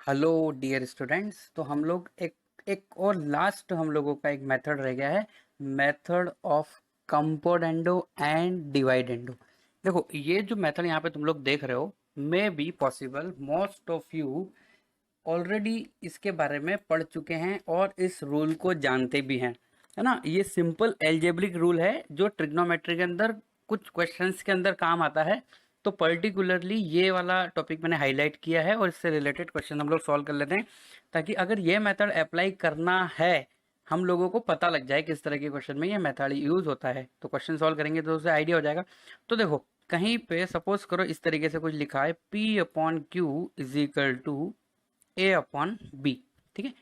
Hello dear students. तो हम लोग एक एक और लास्ट हम लोगों का एक मेथड रह गया है, मेथड ऑफ कंपोनेंडो एंड डिवाइडेंडो। देखो ये जो मेथड यहाँ पे तुम लोग देख रहे हो may be possible most of you already इसके बारे में पढ़ चुके हैं और इस रूल को जानते भी हैं, है ना। ये सिंपल एल्जेब्रिक रूल है जो ट्रिग्नोमेट्री के अंदर कुछ क्वेश्चंस के अंदर काम आता है। तो पर्टिकुलरली ये वाला टॉपिक मैंने हाईलाइट किया है और इससे रिलेटेड क्वेश्चन हम लोग सॉल्व कर लेते हैं, ताकि अगर ये मेथड अप्लाई करना है हम लोगों को पता लग जाए किस तरह के क्वेश्चन में ये मेथड यूज होता है। तो क्वेश्चन सॉल्व करेंगे तो उससे आइडिया हो जाएगा। तो देखो कहीं पे सपोज करो इस तरीके से कुछ लिखा है, P upon Q is equal to a upon b. ठीक है,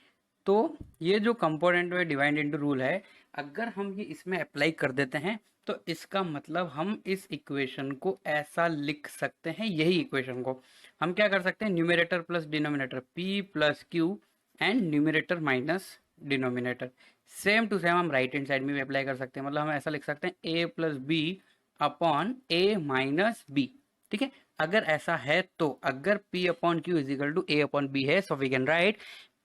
तो ये जो कंपोनेंट में डिवाइड इनटू रूल है, अगर हम ये इसमें अप्लाई कर देते हैं तो इसका मतलब हम इस इक्वेशन को ऐसा लिख सकते हैं। यही इक्वेशन को हम क्या कर सकते हैं, numerator plus denominator p plus q and numerator minus denominator. Same to same हम राइट हैंड साइड में भी अप्लाई कर सकते हैं। मतलब हम ऐसा लिख सकते हैं a plus B upon a minus B. ठीक है, अगर ऐसा है तो अगर p upon Q is equal to a upon B है, so we can write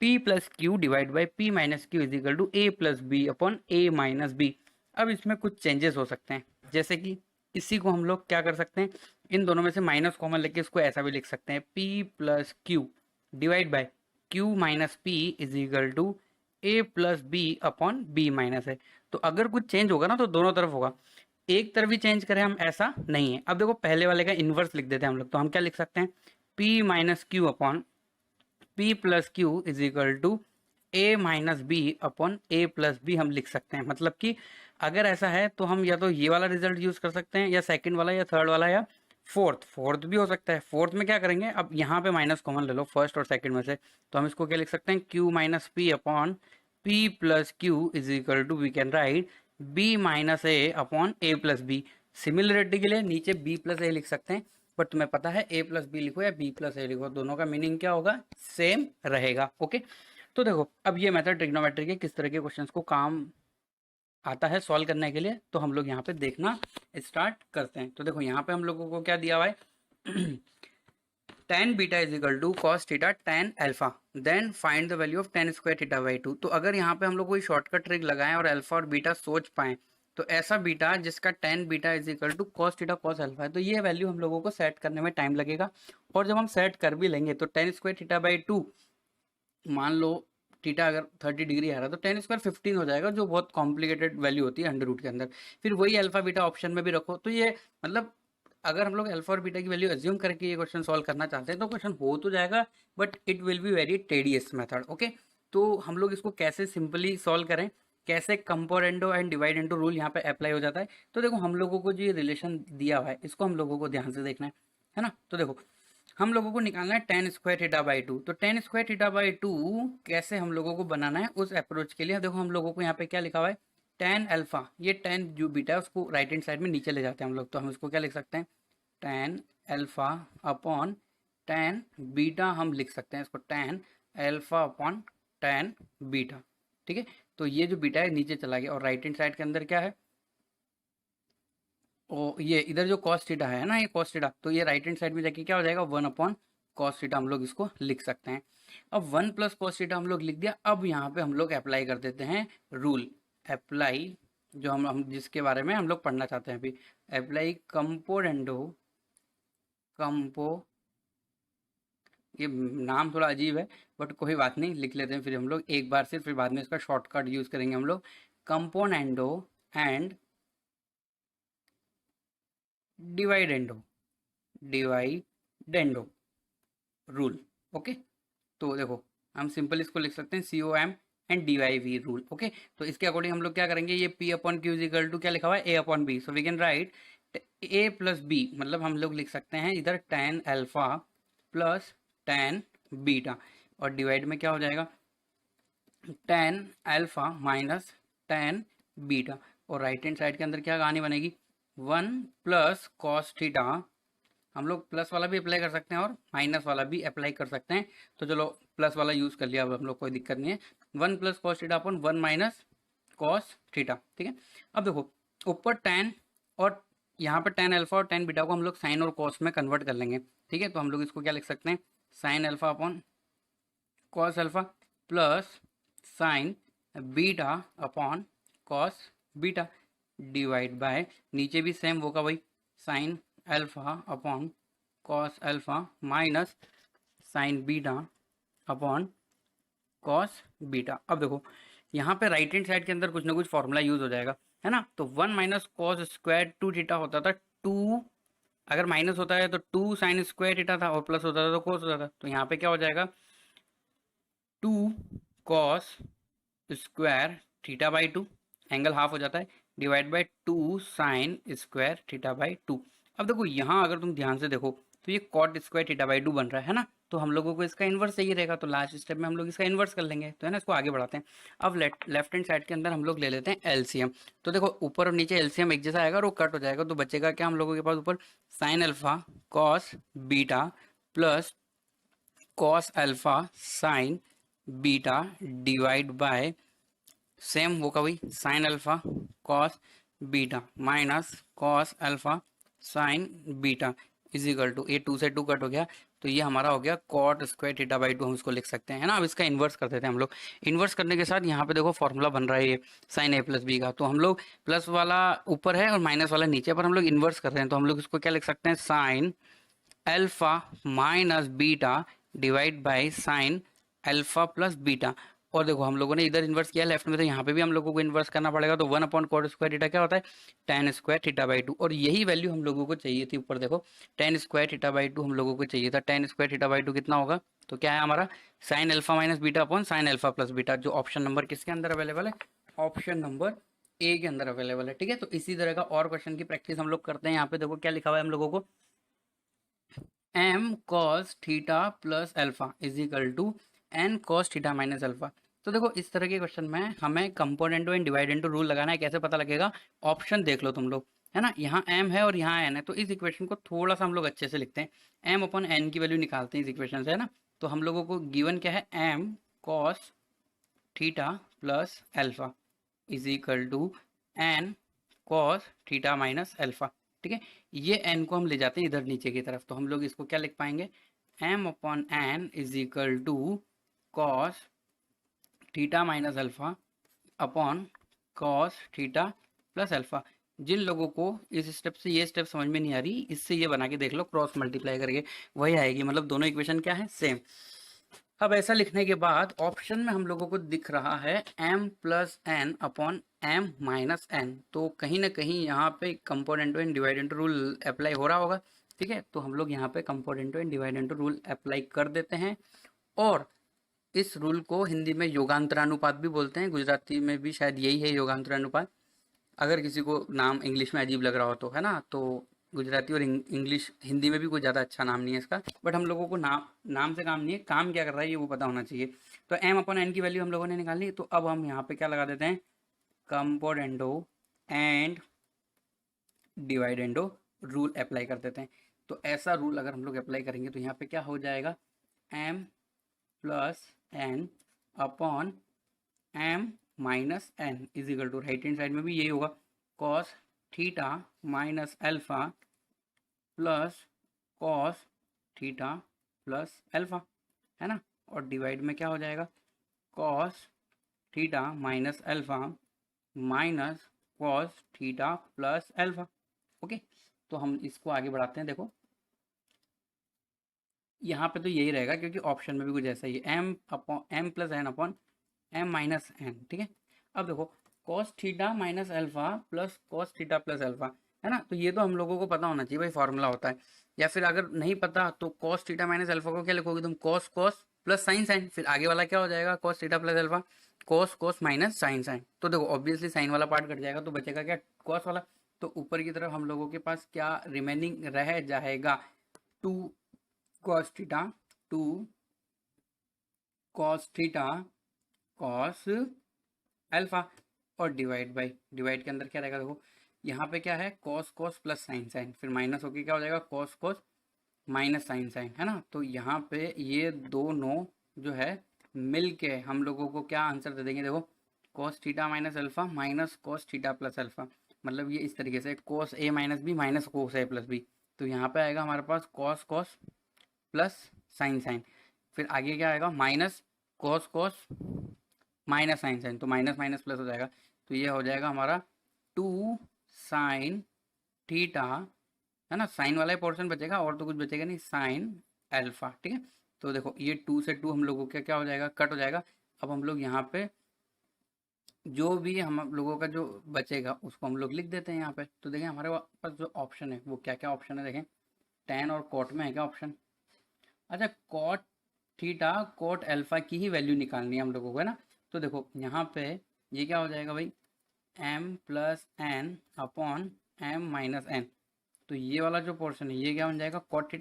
p plus Q divide by p minus Q is equal to a plus B upon a minus B. अब इसमें कुछ changes हो सकते हैं, जैसे कि इसी को हम लोग क्या कर सकते हैं, इन दोनों में से माइनस कॉमन लेके इसको ऐसा भी लिख सकते हैं, p plus Q divide by q minus p is equal to a plus B upon b minus है। तो अगर कुछ चेंज होगा ना तो दोनों तरफ होगा, एक तरफ ही चेंज करें हम ऐसा नहीं है। अब देखो पहले वाले का इन्वर्स लिख देते हैं हम लोग, तो हम क्या लिख सकते हैं, p minus q upon p plus q is equal to a minus b upon a plus b हम लिख सकते हैं। मतलब कि अगर ऐसा है तो हम या तो ये वाला रिजल्ट यूज कर सकते हैं, या सेकंड वाला, या थर्ड वाला, या फोर्थ भी हो सकता है। फोर्थ में क्या करेंगे, अब यहाँ पे माइनस कॉमन ले लो फर्स्ट और सेकंड में से, तो हम इसको क्या लिख सकते हैं, q minus p upon p plus q is equal to we can write b minus a upon a plus b. Similarity के लिए नीचे b प्लस ए लिख सकते हैं, बट तुम्हें पता है a प्लस बी लिखो या b प्लस ए लिखो, दोनों का मीनिंग क्या होगा, सेम रहेगा। ओके, तो देखो अब ये मेथड ट्रिग्नोमेट्री के किस तरह के क्वेश्चंस को काम आता है सॉल्व करने के लिए, तो हम लोग यहाँ पे देखना स्टार्ट करते हैं। तो देखो यहाँ पे हम लोगों को क्या दिया हुआ है, tan beta is equal to cos theta tan alpha, then find the value of tan square theta by 2। तो अगर यहाँ पे हम लोग कोई शॉर्टकट ट्रिक लगाएं और अल्फा और बीटा सोच पाएं, तो ऐसा बीटा जिसका tan beta is equal to cos theta cos alpha है, तो ये वैल्यू हम लोगों को सेट करने में टाइम लगेगा। और जब हम सेट कर भी लेंगे तो tan स्क्वायर थीटा बाई 2, मान लो थीटा अगर 30 डिग्री आ रहा है तो tan स्क्वायर 15 हो जाएगा, जो बहुत कॉम्प्लिकेटेड वैल्यू होती है अंडर रूट के अंदर। फिर वही अल्फा बीटा ऑप्शन में भी रखो, तो ये मतलब अगर हम लोग अल्फा और बीटा की वैल्यू एज्यूम करके ये क्वेश्चन सॉल्व करना चाहते हैं तो क्वेश्चन हो तो जाएगा, but it will be very tedious method. Okay, तो हम लोग इसको कैसे सिंपली सॉल्व करें, कैसे कंपोनेंडो एंड डिवाइडेंडो रूल यहाँ पे अप्लाई हो जाता है। तो देखो हम लोगों को जो ये रिलेशन दिया हुआ है इसको हम लोगों को ध्यान से देखना है ना। तो देखो हम लोगों को निकालना है tan स्क्वायर थीटा बाई 2। तो tan स्क्वायर थीटा बाई 2 कैसे हम लोगों को बनाना है, उस अप्रोच के लिए देखो हम लोगों को यहाँ पे क्या लिखा हुआ है, tan अल्फा, ये tan जो बीटा है उसको राइट हैंड साइड में नीचे ले जाते हैं हम लोग, तो हम इसको क्या लिख सकते हैं, tan alpha upon tan beta हम लिख सकते हैं इसको tan alpha upon tan beta. ठीक है, तो ये जो बीटा है नीचे चला गया और राइट हैंड साइड के अंदर क्या है, ओ ये इधर जो कॉस थीटा है ना, ये कॉस थीटा, तो ये राइट हैंड साइड में जाके क्या हो जाएगा, 1 अपॉन कॉस थीटा हम लोग इसको लिख सकते हैं। अब 1 प्लस कॉस थीटा हम लोग लिख दिया। अब यहाँ पे हम लोग अप्लाई कर देते हैं रूल, अप्लाई जो हम जिसके बारे में हम लोग पढ़ना चाहते हैं अभी, अप्लाई कंपोनेंडो कंपो, ये नाम थोड़ा अजीब है बट कोई बात नहीं, लिख लेते हैं फिर हम लोग एक बार से, फिर बाद में इसका शॉर्टकट यूज करेंगे हम लोग, componendo and dividendo, dividendo rule. Okay, तो देखो हम सिंपल इसको लिख सकते हैं COM and DIV rule. Okay, तो इसके अकॉर्डिंग हम लोग क्या करेंगे, ये P upon q equal to क्या लिखा हुआ है, A upon b, so we can write A plus b, मतलब हम लोग लिख सकते हैं इधर tan alpha plus tan beta, और डिवाइड में क्या हो जाएगा, tan alpha minus tan beta, और राइट हैंड साइड के अंदर क्या कहानी बनेगी, 1 प्लस कॉस थीटा, हम लोग प्लस वाला भी अप्लाई कर सकते हैं और माइनस वाला भी अप्लाई कर सकते हैं, तो चलो प्लस वाला यूज कर लिया, अब हम लोग कोई दिक्कत नहीं है, 1 प्लस कॉस थीटा अपन 1 माइनस कॉस थीटा। ठीक है, अब देखो ऊपर tan और यहाँ पर tan अल्फा और tan बीटा को हम लोग साइन और कॉस में कन्वर्ट कर लेंगे। ठीक है, तो हम लोग इसको क्या लिख सकते हैं, sine alpha upon cos alpha plus sign beta upon cos beta divide bye नीचे भी सेम होगा भाई, sine alpha upon cos alpha minus sign beta upon cos beta. अब देखो यहाँ पे राइट हैंड साइड के अंदर कुछ ना कुछ फॉर्मूला यूज हो जाएगा, है ना। तो 1 माइनस कॉस स्क्वायर 2 थीटा होता था, 2 अगर माइनस होता है तो 2 साइन स्क्वायर थीटा था, और प्लस होता था तो कोस होता था। तो यहाँ पे क्या हो जाएगा 2 cos square theta by 2, angle half हो जाता है, divide by 2 sine square theta by 2। अब देखो यहाँ अगर तुम ध्यान से देखो तो ये कॉट स्क्वायर थीटा बाई 2 बन रहा है ना। तो हम लोगों को इसका इन्वर्स चाहिए रहेगा, तो लास्ट स्टेप में हम लोग इसका इन्वर्स कर लेंगे, तो है ना। इसको आगे बढ़ाते हैं। अब लेफ्ट हैंड साइड के अंदर हम लोग ले लेते हैं एलसीएम। तो देखो ऊपर और नीचे एलसीएम एक जैसा आएगा और वो कट हो जाएगा, तो बचेगा क्या हम लोगों के पास ऊपर sine alpha cos beta plus cos alpha sine beta divide by same वो का वही sine alpha cos beta minus cos alpha sine beta is equal to, ये 2 से 2 कट हो गया, तो ये हमारा हो गया कॉट स्क्वायर थीटा बाई 2, हम इसको लिख सकते हैं, है ना। अब इसका इन्वर्स कर देते हैं हम लोग। इन्वर्स करने के साथ यहाँ पे देखो फॉर्मूला बन रहा है ये साइन ए प्लस बी का, तो हम लोग प्लस वाला ऊपर है और माइनस वाला नीचे, पर हम लोग इन्वर्स कर रहे हैं, तो हम लोग इसको क्या लिख सकते हैं, sine alpha minus beta divide by sine alpha plus beta. और देखो हम लोगों ने इधर इन्वर्स किया लेफ्ट में, तो यहाँ पे भी हम लोगों को इन्वर्स करना पड़ेगा, तो 1 अपॉन कॉट स्क्वायर थीटा क्या होता है, tan स्क्वायर थीटा बाई 2, और यही वैल्यू हम लोगों को चाहिए थी ऊपर देखो, tan स्क्वायर थीटा बाई 2 हम लोगों को चाहिए था। tan स्क्वायर थीटा बाई 2 कितना होगा, तो क्या है हमारा sine alpha minus beta upon sine alpha plus beta, जो ऑप्शन नंबर किसके अंदर अवेलेबल है, ऑप्शन नंबर ए के अंदर अवेलेबल है। ठीक है, तो इसी तरह का और क्वेश्चन की प्रैक्टिस हम लोग करते हैं। यहाँ पे देखो क्या लिखा हुआ है हम लोगों को, m cos theta plus alpha is equal to n cos theta minus alpha. तो देखो इस तरह के क्वेश्चन में हमें कंपोनेंटो एंड डिवाइडेंटो रूल लगाना है। कैसे पता लगेगा, ऑप्शन देख लो तुम लोग, है ना। यहाँ m है और यहाँ n है, तो इस इक्वेशन को थोड़ा सा हम लोग अच्छे से लिखते हैं, m अपन n की वैल्यू निकालते हैं इस इक्वेशन से, है ना। तो हम लोगों को गिवन क्या है, m cos theta plus alpha is equal to n cos theta minus alpha. ठीक है, ये n को हम ले जाते हैं इधर नीचे की तरफ, तो हम लोग इसको क्या लिख पाएंगे, m upon n is equal to cos theta minus alpha upon cos theta plus alpha. जिन लोगों को इस स्टेप से ये स्टेप समझ में नहीं आ रही, इससे ये बना के देख लो, क्रॉस मल्टीप्लाई करके वही आएगी, मतलब दोनों इक्वेशन क्या है, सेम। अब ऐसा लिखने के बाद ऑप्शन में हम लोगों को दिख रहा है m plus n upon m minus n, तो कहीं ना कहीं यहाँ पे componendo and dividendo rule apply हो रहा होगा। ठीक है, तो हम लोग यहाँ पे componendo and dividendo rule apply कर देते हैं, और इस रूल को हिंदी में योगांतरानुपात भी बोलते हैं, गुजराती में भी शायद यही है योगांतरानुपात, अगर किसी को नाम इंग्लिश में अजीब लग रहा हो तो, है ना। तो गुजराती और इंग्लिश हिंदी में भी कोई ज़्यादा अच्छा नाम नहीं है इसका, बट हम लोगों को नाम से काम नहीं है, काम क्या कर रहा है ये वो पता होना चाहिए। तो m अपॉन n की वैल्यू हम लोगों ने निकाली, तो अब हम यहाँ पे क्या लगा देते हैं, कंपोनेंटो एंड डिवाइडेंडो रूल अप्लाई कर देते हैं। तो ऐसा रूल अगर हम लोग अप्लाई करेंगे तो यहाँ पे क्या हो जाएगा, m plus n upon m minus n is equal to, right hand side में भी यही होगा, cos theta minus alpha plus cos theta plus alpha, है ना। और डिवाइड में क्या हो जाएगा, cos theta minus alpha minus cos theta plus alpha. Okay, तो हम इसको आगे बढ़ाते हैं। देखो यहाँ पे तो यही रहेगा, क्योंकि ऑप्शन में भी कुछ ऐसा ही है, m upon m plus n upon m minus n. ठीक है, अब देखो cos theta minus alpha plus cos theta plus alpha, है ना। तो ये तो हम लोगों को पता होना चाहिए भाई, फॉर्मूला होता है। या फिर अगर नहीं पता तो कॉस थीटा माइनस अल्फा को क्या लिखोगे तुम, cos cos plus sine sine, फिर आगे वाला क्या हो जाएगा, cos theta plus alpha cos cos minus sine sine. तो देखो ऑब्वियसली साइन वाला पार्ट कट जाएगा, तो बचेगा क्या, कॉस वाला। तो ऊपर की तरफ हम लोगों के पास क्या रिमेनिंग रह जाएगा, 2 cos theta, 2 cos theta cos alpha, और डिवाइड बाई, डिवाइड के अंदर क्या रहेगा, देखो यहाँ पे क्या है, cos cos plus sine sine, फिर माइनस होके क्या हो जाएगा, cos cos minus sine sine, है ना। तो यहाँ पे ये दोनों जो है मिल के हम लोगों को क्या आंसर दे देंगे, देखो cos theta minus alpha minus cos theta plus alpha, मतलब ये इस तरीके से cos A minus B minus cos A plus B. तो यहाँ पे आएगा हमारे पास cos cos plus sine sine, फिर आगे क्या आएगा, minus cos cos minus sine sine, तो माइनस माइनस प्लस हो जाएगा, तो ये हो जाएगा हमारा 2 साइन थीटा, है ना, साइन वाला ही पोर्शन बचेगा और तो कुछ बचेगा नहीं, साइन अल्फा। ठीक है, तो देखो ये 2 से 2 हम लोगों का क्या हो जाएगा, कट हो जाएगा। अब हम लोग यहाँ पे जो भी हम लोगों का जो बचेगा उसको हम लोग लिख देते हैं यहाँ पे। तो देखें हमारे पास जो ऑप्शन है वो क्या क्या ऑप्शन है, देखें टेन और कॉट में है क्या ऑप्शन। अच्छा, कॉट थीटा कॉट अल्फा की ही वैल्यू निकालनी है हम लोगों को, है ना। तो देखो यहाँ पे ये क्या हो जाएगा भाई, m plus n upon m minus n. तो ये वाला जो पोर्शन है ये क्या बन जाएगा, cot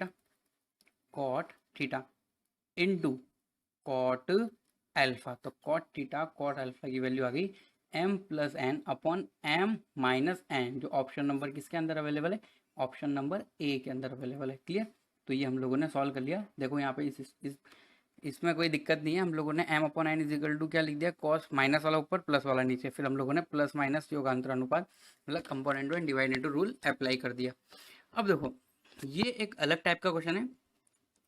theta into cot alpha. तो कॉट थीटा कॉट अल्फा की वैल्यू आ गई m plus n upon m minus n, जो ऑप्शन नंबर किसके अंदर अवेलेबल है, ऑप्शन नंबर ए के अंदर अवेलेबल है। क्लियर, तो ये हम लोगों ने सॉल्व कर लिया। देखो यहाँ पे इसमें कोई दिक्कत नहीं है, हम लोगों ने m upon n is equal to क्या लिख दिया, कॉस माइनस वाला ऊपर प्लस वाला नीचे, फिर हम लोगों ने प्लस माइनस योगांतर अनुपात मतलब component and divide into rule apply कर दिया। अब देखो ये एक अलग टाइप का क्वेश्चन है,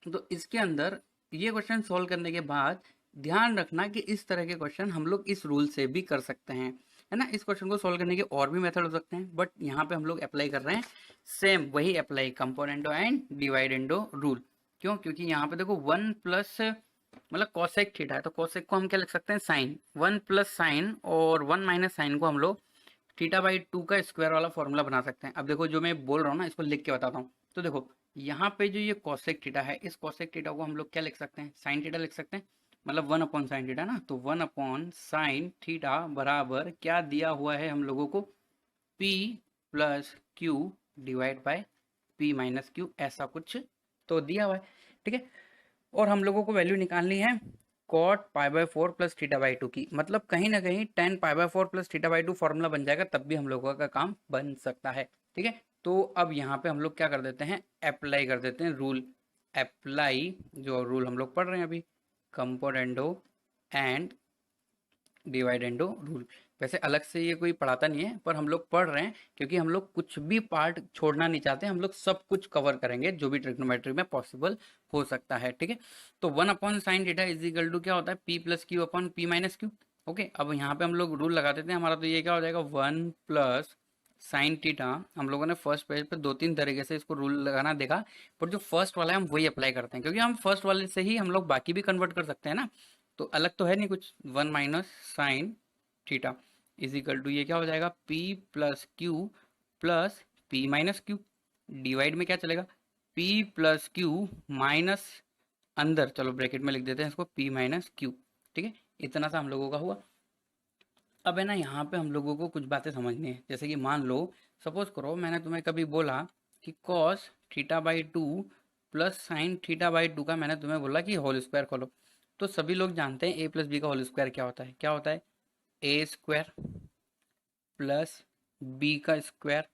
तो इसके अंदर ये क्वेश्चन सॉल्व करने के बाद ध्यान रखना कि इस तरह के क्वेश्चन हम लोग इस रूल से भी कर सकते हैं, है ना। इस क्वेश्चन को सॉल्व करने के और भी मेथड हो सकते हैं, बट यहाँ पे हम लोग अप्लाई कर रहे हैं सेम वही अप्लाई, कंपोनेंटो एंड डिवाइडेंडो रूल। क्यों, क्योंकि यहाँ पे देखो वन प्लस मतलब कॉसेक थीटा है, तो कॉसेक को हम क्या लिख सकते हैं, साइन, वन प्लस साइन और वन माइनस साइन को हम लोग थीटा बाई टू का स्क्वायर वाला फॉर्मूला बना सकते हैं। अब देखो जो मैं बोल रहा हूँ ना इसको लिख के बताता हूँ। तो देखो यहाँ पे जो ये कॉसेक थीटा है, इस कॉसेक थीटा को हम लोग क्या लिख सकते हैं, साइन थीटा लिख सकते हैं, मतलब वन अपॉन साइन थीटा ना। तो वन अपॉन साइन थीटा बराबर क्या दिया हुआ है हम लोगों को, P plus Q divide by P minus Q, ऐसा कुछ तो दिया हुआ है। ठीक है, और हम लोगों को वैल्यू निकालनी है cot pi by 4 plus theta by 2 की, मतलब कहीं ना कहीं tan pi by 4 plus theta by 2 formula बन जाएगा, तब भी हम लोगों का काम बन सकता है। ठीक है, तो अब यहाँ पे हम लोग क्या कर देते हैं, अप्लाई कर देते हैं रूल। अप्लाई जो रूल हम लोग पढ़ रहे हैं अभी, कंपोनेंडो एंड डिवाइडेंडो रूल। वैसे अलग से ये कोई पढ़ाता नहीं है, पर हम लोग पढ़ रहे हैं क्योंकि हम लोग कुछ भी पार्ट छोड़ना नहीं चाहते, हम लोग सब कुछ कवर करेंगे जो भी ट्रिग्नोमेट्री में पॉसिबल हो सकता है। ठीक है, तो one upon sine theta is equal to क्या होता है, p plus q upon p minus q. Okay, अब यहाँ पे हम लोग रूल लगा देते हैं हमारा, तो ये क्या हो जाएगा, वन प्लस साइन थीटा। हम लोगों ने फर्स्ट पेज पे दो तीन तरीके से इसको रूल लगाना देखा, पर जो फर्स्ट वाला है हम वही अप्लाई करते हैं, क्योंकि हम फर्स्ट वाले से ही हम लोग बाकी भी कन्वर्ट कर सकते हैं ना, तो अलग तो है नहीं कुछ। One minus sine theta is equal to ये क्या हो जाएगा, P plus q plus p minus q, divide में क्या चलेगा, P प्लस क्यू माइनस अंदर, चलो ब्रैकेट में लिख देते हैं इसको, P माइनस क्यू। ठीक है, इतना सा हम लोगों का हुआ। अब है ना यहाँ पे हम लोगों को कुछ बातें समझनी है, जैसे कि मान लो सपोज करो मैंने तुम्हें कभी बोला कि cos theta by two plus sine theta by two का मैंने तुम्हें बोला कि होल स्क्वायर खोलो। तो सभी लोग जानते हैं ए प्लस बी का होल स्क्वायर क्या होता है, क्या होता है, ए स्क्वायर प्लस बी का स्क्वायर,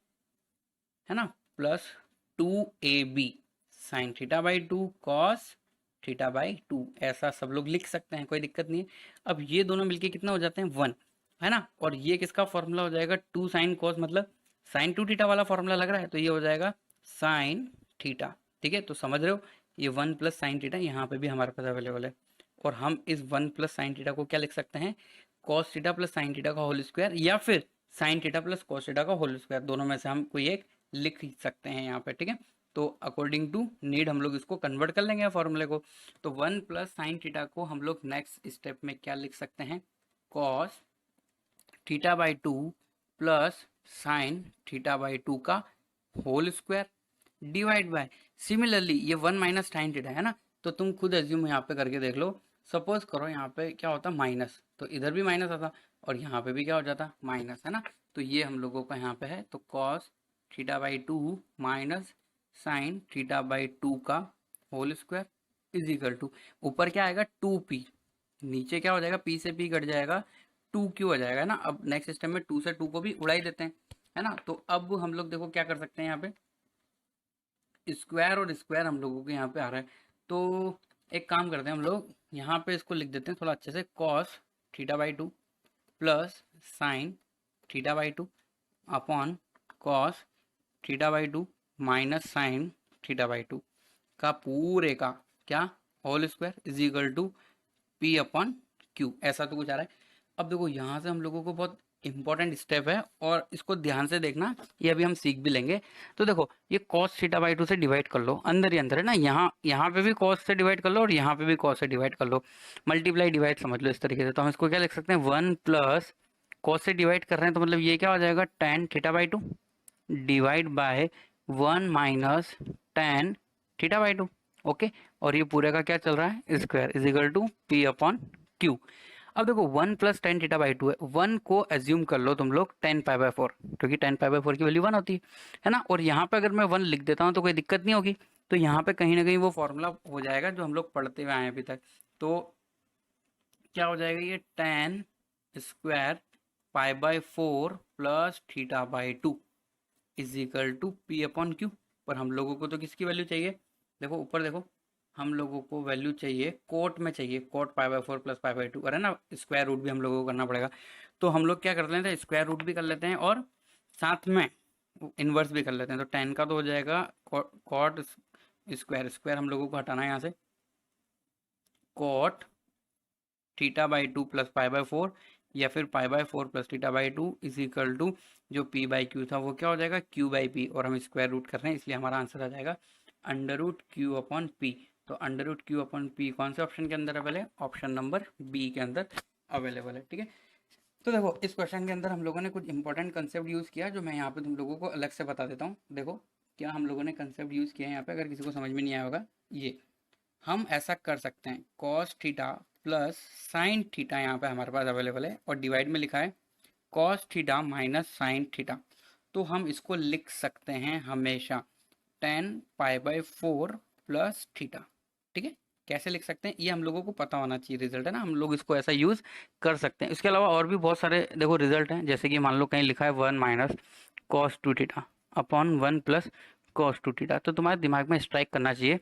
है ना, plus two a b sine theta by two cos theta by two, ऐसा सब लोग लिख सकते हैं, कोई दिक्कत नहीं है। अब ये दोनों मिलके कितना हो जाते हैं, वन, है ना, और ये किसका फॉर्मूला हो जाएगा, टू साइन कॉस, मतलब साइन टू थीटा वाला फॉर्मूला लग रहा है, तो ये हो जाएगा साइन थीटा। ठीक है, तो समझ रहे हो, ये वन प्लस साइन थीटा यहाँ पे भी हमारे पास अवेलेबल है, और हम इस वन प्लस साइन थीटा को क्या लिख सकते हैं, cos theta plus sine theta का होल स्क्वायर, या फिर sine theta plus cos theta का होल स्क्वायर, दोनों में से हम कोई एक लिख सकते हैं यहाँ पे। ठीक है, तो अकॉर्डिंग टू नीड हम लोग इसको कन्वर्ट कर लेंगे फॉर्मूले को। तो वन प्लस साइन थीटा को हम लोग नेक्स्ट स्टेप में क्या लिख सकते हैं, cos theta by two plus sine theta by two का whole square divide by, similarly ये वन माइनस साइन थीटा है ना, तो तुम खुद एज्यूम यहाँ पे करके देख लो। सपोज करो यहाँ पे क्या होता माइनस, तो इधर भी माइनस आता और यहाँ पे भी क्या हो जाता माइनस, है ना। तो ये हम लोगों का यहाँ पे है, तो cos theta by two minus sine theta by two का whole square is equal to, ऊपर क्या आएगा टू पी, नीचे क्या हो जाएगा, पी से पी कट जाएगा, टू क्यू आ जाएगा ना। अब नेक्स्ट स्टेप में टू से टू को भी उड़ा ही देते हैं, है ना। तो अब हम लोग देखो क्या कर सकते हैं, यहाँ पे स्क्वायर और स्क्वायर हम लोगों के यहाँ पे आ रहा है, तो एक काम करते हैं हम लोग यहाँ पे इसको लिख देते हैं थोड़ा अच्छे से, cos theta by two plus sine theta by two upon cos theta by two minus sine theta by two का पूरे का क्या whole square is equal to P upon Q, ऐसा तो कुछ आ रहा है। अब देखो यहाँ से हम लोगों को बहुत इंपॉर्टेंट स्टेप है और इसको ध्यान से देखना, ये अभी हम सीख भी लेंगे। तो देखो ये cos थीटा बाई 2 से डिवाइड कर लो, अंदर ही अंदर है ना, यहाँ यहाँ पे भी cos से डिवाइड कर लो और यहाँ पे भी cos से डिवाइड कर लो, मल्टीप्लाई डिवाइड समझ लो इस तरीके से। तो हम इसको क्या लिख सकते हैं, 1 प्लस cos से डिवाइड कर रहे हैं तो मतलब ये क्या हो जाएगा, tan theta by 2 divide by 1 minus tan theta by 2। Okay, और ये पूरे का क्या चल रहा है, square is equal to P upon Q। अब देखो 1 प्लस टेन थीटा बाई 2 है, 1 को एज्यूम कर लो तुम लोग tan पाई बाय 4, क्योंकि tan पाई बाय 4 की वैल्यू 1 होती है ना। और यहाँ पे अगर मैं 1 लिख देता हूँ तो कोई दिक्कत नहीं होगी, तो यहाँ पे कहीं ना कहीं वो फॉर्मूला हो जाएगा जो हम लोग पढ़ते हुए आए हैं अभी तक। तो क्या हो जाएगा, ये tan square pi by 4 plus theta by 2 is equal to P upon Q। पर हम लोगों को तो किसकी वैल्यू चाहिए, देखो ऊपर देखो, हम लोगों को वैल्यू चाहिए कोट में, चाहिए coat pi by 4 plus pi bye 2, अरे ना स्क्वायर रूट भी हम लोगों को करना पड़ेगा। तो हम लोग क्या कर लेते हैं, स्क्वायर रूट भी कर लेते हैं और साथ में इन्वर्स भी कर लेते हैं। तो टेन का तो हो जाएगा कॉट स्क्वायर, स्क्वायर हम लोगों को हटाना है यहाँ से, cot theta by 2 plus pi by 4 या फिर pi by 4 plus theta by 2 is equal to जो P बाई क्यू था वो क्या हो जाएगा, Q बाई P, और हम स्क्वायर रूट कर रहे हैं इसलिए हमारा आंसर आ जाएगा under root Q upon P. तो under root Q upon P कौन से ऑप्शन के अंदर अवेलेबल है, ऑप्शन नंबर बी के अंदर अवेलेबल है। ठीक है, तो देखो इस क्वेश्चन के अंदर हम लोगों ने कुछ इंपॉर्टेंट कंसेप्ट यूज़ किया जो मैं यहाँ पे तुम लोगों को अलग से बता देता हूँ। देखो क्या हम लोगों ने कंसेप्ट यूज़ किया है यहाँ पे, अगर किसी को समझ में नहीं आया होगा, ये हम ऐसा कर सकते हैं cos theta plus sine theta, यहाँ पे हमारे पास अवेलेबल है और डिवाइड में लिखा है cos theta minus sine theta. तो हम इसको लिख सकते हैं हमेशा tan pi by 4 plus theta. ठीक है, कैसे लिख सकते हैं ये हम लोगों को पता होना चाहिए, रिजल्ट है ना, हम लोग इसको ऐसा यूज कर सकते हैं। इसके अलावा और भी बहुत सारे देखो रिजल्ट हैं, जैसे कि मान लो कहीं लिखा है 1 minus cos 2 theta upon 1 plus cos 2 theta, तो तुम्हारे दिमाग में स्ट्राइक करना चाहिए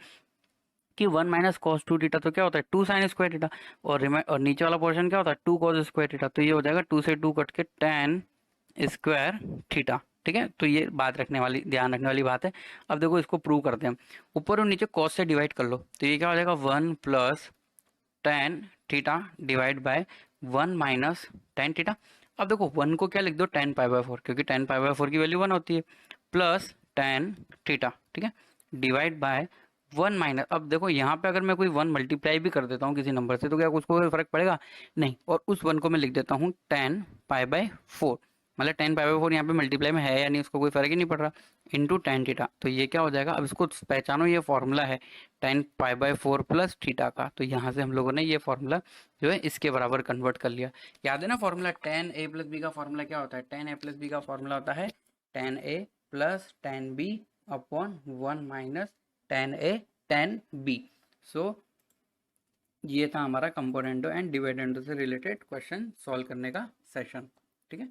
कि 1 माइनस कॉस 2 थीटा तो क्या होता है 2 साइन स्क्वायर थीटा, और नीचे वाला पोर्शन क्या होता है 2 कॉस स्क्वायर थीटा, तो ये हो जाएगा 2 से 2 कट के tan स्क्वायर थीटा। ठीक है, तो ये बात रखने वाली, ध्यान रखने वाली बात है। अब देखो इसको प्रूव करते हैं हम, ऊपर और नीचे कॉस से डिवाइड कर लो तो ये क्या हो जाएगा 1 plus tan theta divide by 1 minus tan theta. अब देखो 1 को क्या लिख दो tan पाई बाय 4, क्योंकि tan पाई बाय 4 की वैल्यू 1 होती है, प्लस tan थीटा। ठीक है, डिवाइड बाय 1 माइनस, अब देखो यहाँ पे अगर मैं कोई 1 मल्टीप्लाई भी कर देता हूँ किसी नंबर से तो क्या उसको कोई फर्क पड़ेगा, नहीं। और उस 1 को मैं लिख देता हूँ tan पाई बाय 4, मतलब tan पाई बाय 4 यहाँ पे मल्टीप्लाई में है या नहीं उसको कोई फर्क ही नहीं पड़ रहा, इंटू tan थीटा। तो ये क्या हो जाएगा, अब इसको पहचानो, ये फॉर्मूला है tan pi by 4 plus theta का, तो यहाँ से हम लोगों ने ये फॉर्मूला जो है इसके बराबर कन्वर्ट कर लिया। याद है ना formula, tan a plus b का फॉर्मूला क्या होता है, tan a प्लस बी का फॉर्मूला होता है tan a plus tan b upon 1 minus tan a tan b। So ये था हमारा कंपोनेंटो एंड डिविडेंडो से रिलेटेड क्वेश्चन सॉल्व करने का सेशन। ठीक है।